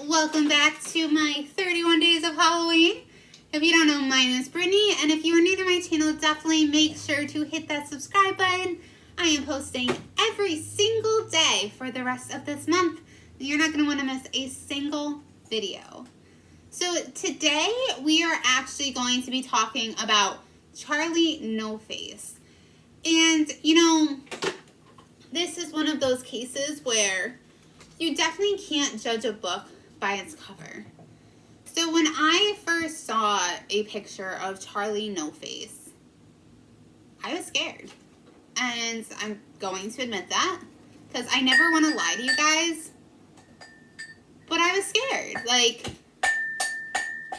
welcome back to my 31 days of Halloween. If you don't know, my name is Brittany, and if you are new to my channel, definitely make sure to hit that subscribe button. I am posting every single day for the rest of this month. You're not going to want to miss a single video. So today, we are actually going to be talking about Charlie No Face. And, you know, this is one of those cases where you definitely can't judge a book by its cover. So when I first saw a picture of Charlie No Face, I was scared. And I'm going to admit that, because I never want to lie to you guys, but I was scared.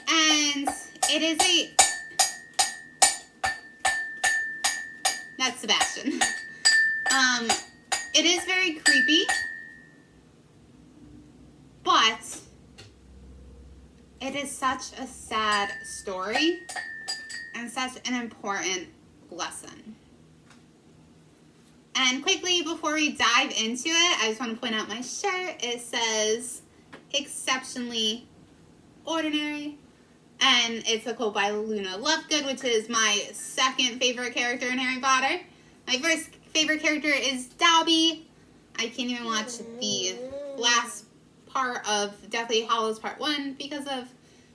And it is that's Sebastian. It is very creepy, but it is such a sad story and such an important lesson. And quickly, before we dive into it, I just want to point out my shirt. It says, "Exceptionally Ordinary." And it's a quote by Luna Lovegood, which is my second favorite character in Harry Potter. My first favorite character is Dobby. I can't even watch the last part of Deathly Hallows Part 1 because of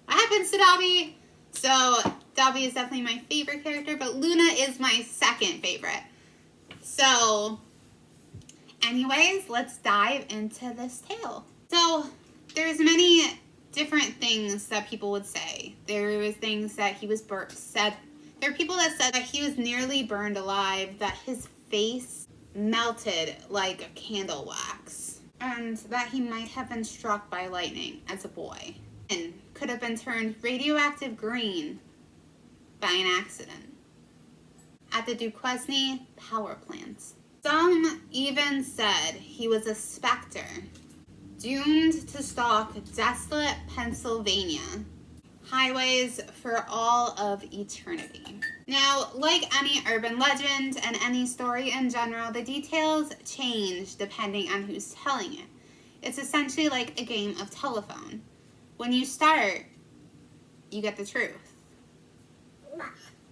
what happens to Dobby. So Dobby is definitely my favorite character, but Luna is my second favorite. So anyways, let's dive into this tale. So there's many different things that people would say. There was things that he was said. There are people that said that he was nearly burned alive, that his face melted like a candle wax, and that he might have been struck by lightning as a boy and could have been turned radioactive green by an accident at the Duquesne power plant. Some even said he was a specter, doomed to stalk desolate Pennsylvania highways for all of eternity. Now, like any urban legend and any story in general, the details change depending on who's telling it. It's essentially like a game of telephone. When you start, you get the truth.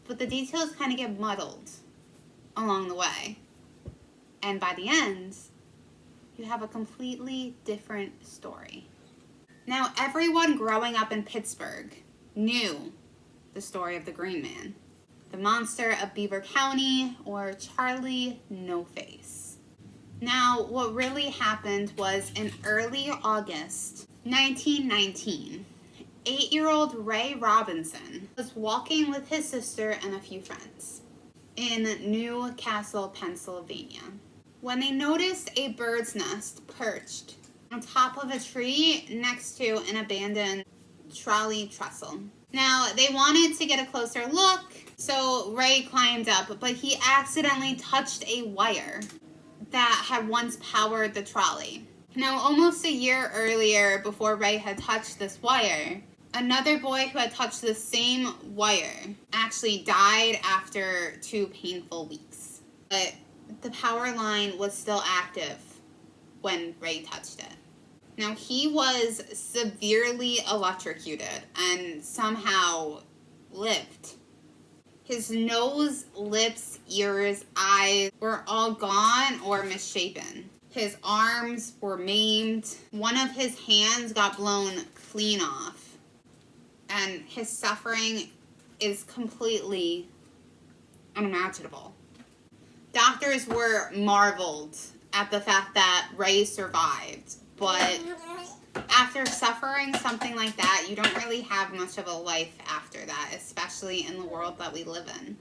But the details kind of get muddled along the way. And by the end, you have a completely different story. Now, everyone growing up in Pittsburgh knew the story of the Green Man, the monster of Beaver County, or Charlie No Face. Now, what really happened was in early August 1919, 8-year-old Ray Robinson was walking with his sister and a few friends in New Castle, Pennsylvania, when they noticed a bird's nest perched on top of a tree next to an abandoned trolley trestle. Now, they wanted to get a closer look, so Ray climbed up, but he accidentally touched a wire that had once powered the trolley. Now, almost a year earlier, before Ray had touched this wire, another boy who had touched the same wire actually died after 2 painful weeks. But the power line was still active when Ray touched it. Now, he was severely electrocuted and somehow lived. His nose, lips, ears, eyes were all gone or misshapen. His arms were maimed. One of his hands got blown clean off. And his suffering is completely unimaginable. Doctors were marveled at the fact that Ray survived, but after suffering something like that, you don't really have much of a life after that, especially in the world that we live in.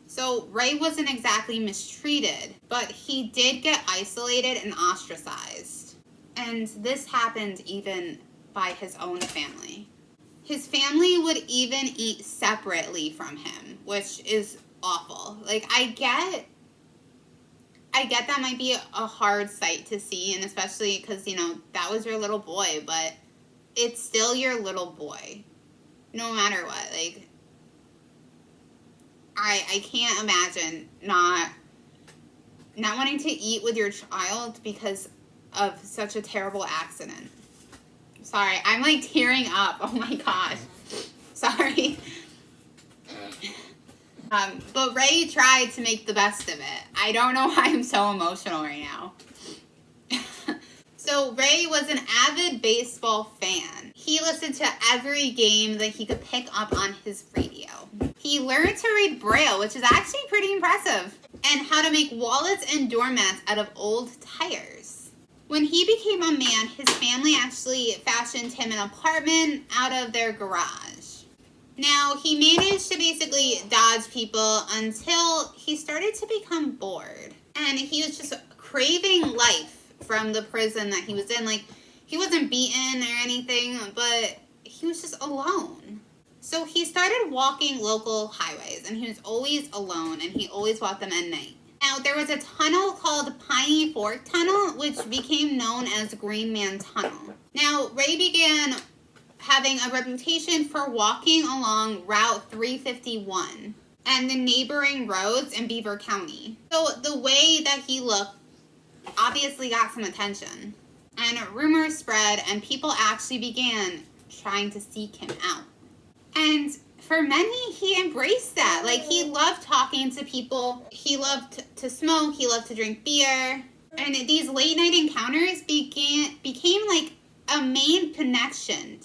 So Ray wasn't exactly mistreated, but he did get isolated and ostracized. And this happened even by his own family. His family would even eat separately from him, which is awful. Like, I get that might be a hard sight to see, and especially because, you know, that was your little boy, but it's still your little boy, no matter what. Like, I can't imagine not wanting to eat with your child because of such a terrible accident. Sorry, I'm like tearing up. Oh my gosh. Sorry. But Ray tried to make the best of it. I don't know why I'm so emotional right now. So Ray was an avid baseball fan. He listened to every game that he could pick up on his radio. He learned to read Braille, which is actually pretty impressive, and how to make wallets and doormats out of old tires. When he became a man, his family actually fashioned him an apartment out of their garage. Now, he managed to basically dodge people until he started to become bored. And he was just craving life from the prison that he was in. Like, he wasn't beaten or anything, but he was just alone. So he started walking local highways, and he was always alone, and he always walked them at night. Now, there was a tunnel called Piney Fork Tunnel, which became known as Green Man Tunnel. Now, Ray began having a reputation for walking along Route 351 and the neighboring roads in Beaver County. So the way that he looked obviously got some attention. And rumors spread, and people actually began trying to seek him out. And for many, he embraced that. Like, he loved talking to people. He loved to smoke. He loved to drink beer. And these late night encounters became like a main connection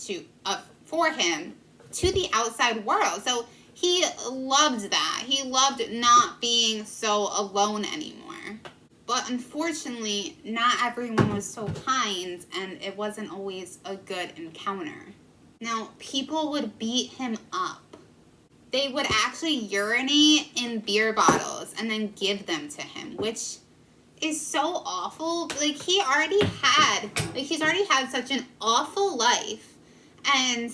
for him to the outside world. So he loved that. He loved not being so alone anymore. But unfortunately, not everyone was so kind, and it wasn't always a good encounter. Now, people would beat him up. They would actually urinate in beer bottles and then give them to him, which is so awful. Like, he's already had such an awful life, and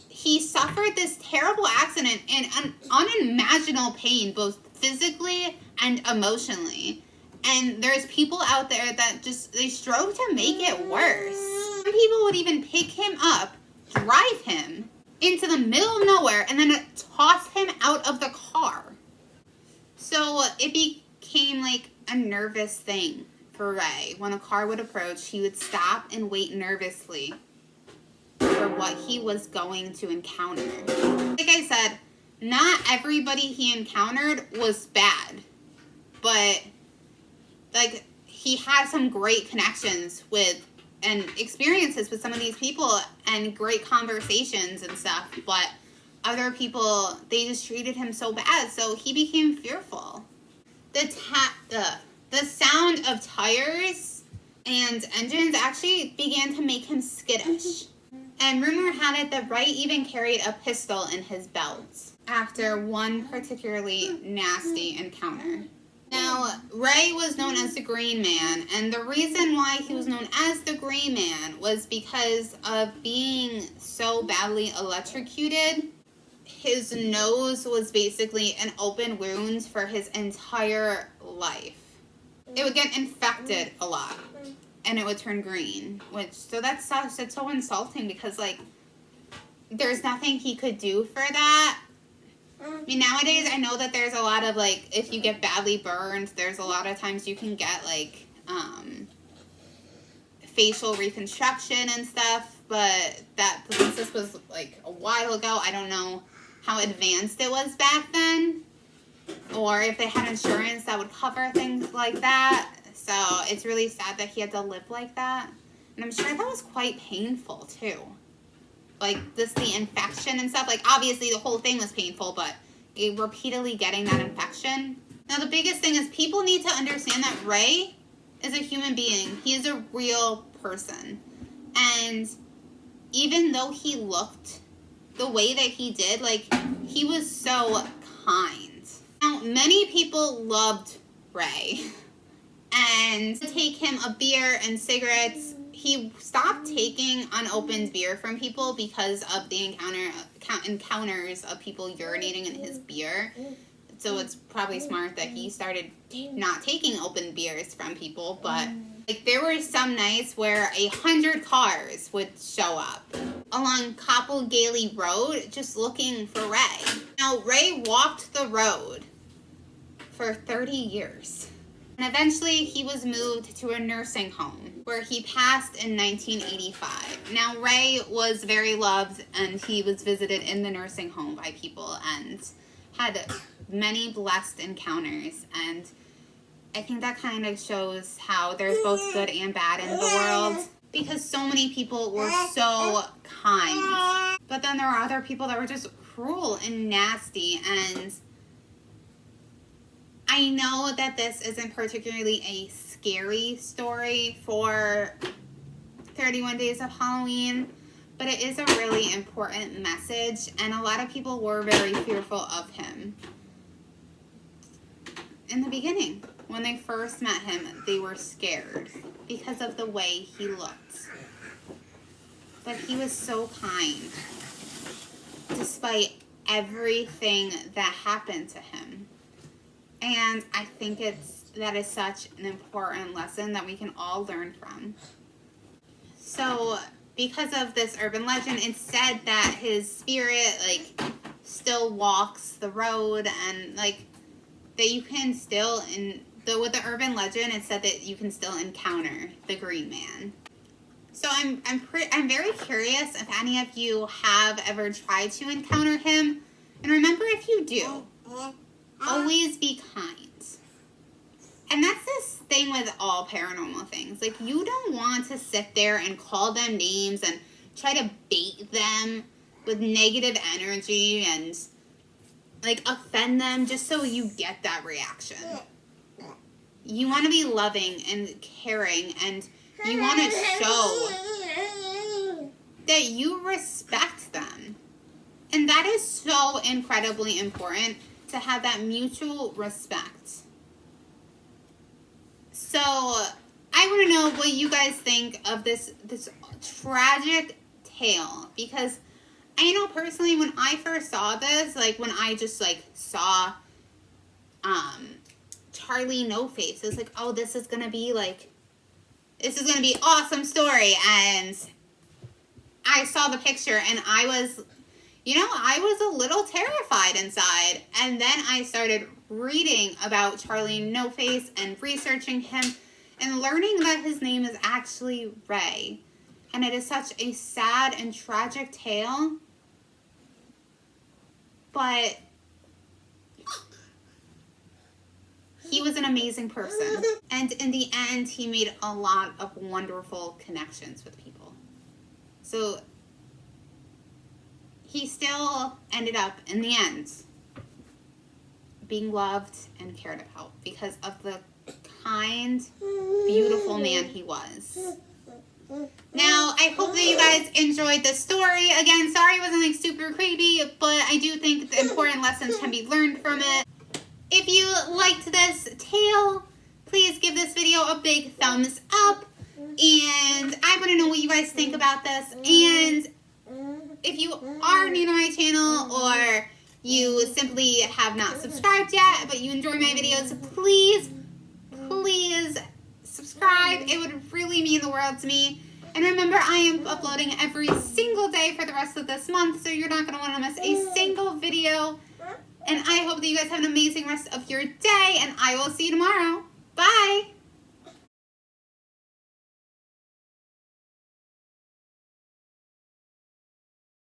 he suffered this terrible accident and an unimaginable pain, both physically and emotionally. And there's people out there that they strove to make it worse. Some people would even pick him up, drive him into the middle of nowhere, and then toss him out of the car. So it became like a nervous thing for Ray. When a car would approach, he would stop and wait nervously for what he was going to encounter. Like I said, not everybody he encountered was bad, but like, he had some great connections with and experiences with some of these people and great conversations and stuff, but other people, they just treated him so bad, so he became fearful. The sound of tires and engines actually began to make him skittish. And rumor had it that Ray even carried a pistol in his belt after one particularly nasty encounter. Now, Ray was known as the Green Man, and the reason why he was known as the Green Man was because of being so badly electrocuted. His nose was basically an open wound for his entire life. It would get infected a lot, and it would turn green, so that sucks. It's so insulting because, like, there's nothing he could do for that. I mean, nowadays, I know that there's a lot of, like, if you get badly burned, there's a lot of times you can get, like, facial reconstruction and stuff, but since this was, like, a while ago, I don't know how advanced it was back then, or if they had insurance that would cover things like that, so it's really sad that he had to live like that, and I'm sure that was quite painful, too. Like, the infection and stuff. Like, obviously, the whole thing was painful, but repeatedly getting that infection. Now, the biggest thing is people need to understand that Ray is a human being. He is a real person. And even though he looked the way that he did, like, he was so kind. Now, many people loved Ray. And to take him a beer and cigarettes, he stopped taking unopened beer from people because of the encounters of people urinating in his beer. So it's probably smart that he started not taking open beers from people. But like, there were some nights where 100 cars would show up along Copple Gailey Road just looking for Ray. Now, Ray walked the road for 30 years. And eventually he was moved to a nursing home where he passed in 1985. Now Ray was very loved and he was visited in the nursing home by people and had many blessed encounters, and I think that kind of shows how there's both good and bad in the world, because so many people were so kind, but then there were other people that were just cruel and nasty. And I know that this isn't particularly a scary story for 31 Days of Halloween, but it is a really important message, and a lot of people were very fearful of him. In the beginning, when they first met him, they were scared because of the way he looked. But he was so kind, despite everything that happened to him. And I think that is such an important lesson that we can all learn from. So, because of this urban legend, it's said that his spirit, like, still walks the road, and, like, that you can still, with the urban legend, it said that you can still encounter the Green Man. So I'm very curious if any of you have ever tried to encounter him. And remember, if you do, always be kind. And that's this thing with all paranormal things. Like, you don't want to sit there and call them names and try to bait them with negative energy and, like, offend them just so you get that reaction. You want to be loving and caring, and you want to show that you respect them. And that is so incredibly important, to have that mutual respect. So, I want to know what you guys think of this tragic tale, because I know personally when I first saw this, like when I just like saw Charlie No Face, it was like, oh, this is gonna be awesome story. And I saw the picture and I was a little terrified inside. And then I started reading about Charlie No Face and researching him and learning that his name is actually Ray. And it is such a sad and tragic tale. But he was an amazing person. And in the end, he made a lot of wonderful connections with people. So he still ended up, in the end, being loved and cared about because of the kind, beautiful man he was. Now, I hope that you guys enjoyed this story. Again, sorry it wasn't like super creepy, but I do think the important lessons can be learned from it. If you liked this tale, please give this video a big thumbs up. And I want to know what you guys think about this. And if you are new to my channel, or you simply have not subscribed yet, but you enjoy my videos, please subscribe. It would really mean the world to me. And remember, I am uploading every single day for the rest of this month, so you're not going to want to miss a single video. And I hope that you guys have an amazing rest of your day, and I will see you tomorrow. Bye!